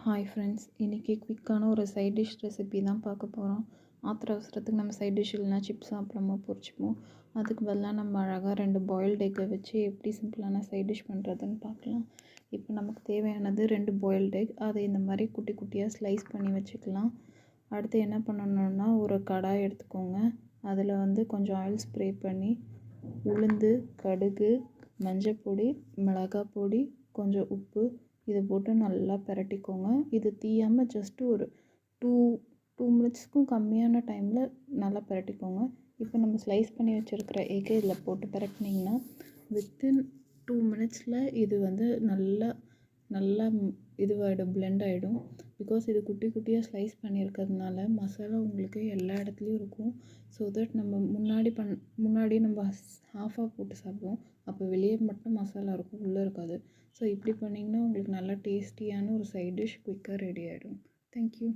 Hi friends, இன்றைக்கி குயிக்கான ஒரு side dish recipe தான் பார்க்க போகிறோம். ஆத்திர அவசரத்துக்கு நம்ம சைட் டிஷ் இல்லைனா சிப்ஸ் சாப்பிடாம பொரிச்சுப்போம். அதுக்கு பதிலாக நம்ம அழகாக 2 பாயில்டு எக்கை வச்சு எப்படி சிம்பிளான சைட் டிஷ் பண்ணுறதுன்னு பார்க்கலாம். இப்போ நமக்கு தேவையானது 2 பாயில்டு எக். அதை இந்த மாதிரி குட்டி குட்டியாக ஸ்லைஸ் பண்ணி வச்சுக்கலாம். அடுத்து என்ன பண்ணணுன்னா, ஒரு கடாய் எடுத்துக்கோங்க. அதில் கொஞ்சம் ஆயில் ஸ்ப்ரே பண்ணி உளுந்து, கடுகு, மஞ்சள் பொடி, மிளகாய் பொடி, கொஞ்சம் உப்பு இதை போட்டு நல்லா பிரட்டிக்கோங்க. இது தீயாமல் ஜஸ்ட்டு ஒரு டூ மினிட்ஸ்க்கும் கம்மியான டைமில் நல்லா பிரட்டிக்கோங்க. இப்போ நம்ம ஸ்லைஸ் பண்ணி வச்சுருக்கிற எக்கை இதில் போட்டு பிரட்டினிங்கன்னா வித்தின் 2 மினிட்ஸில் இது நல்லா இதுவாகிடும், பிளெண்ட் ஆகிடும். பிகாஸ் இது குட்டி குட்டியாக ஸ்லைஸ் பண்ணியிருக்கிறதுனால மசாலா உங்களுக்கு எல்லா இடத்துலையும் இருக்கும். ஸோ தட் நம்ம முன்னாடி நம்ம ஹாஃபாக போட்டு சாப்பிடுவோம். அப்போ வெளியே மட்டும் மசாலா இருக்கும், உள்ளே இருக்காது. ஸோ இப்படி பண்ணிங்கன்னா உங்களுக்கு நல்லா டேஸ்டியான ஒரு சைட் டிஷ் குயிக்காக ரெடி ஆகிடும். தேங்க்யூ.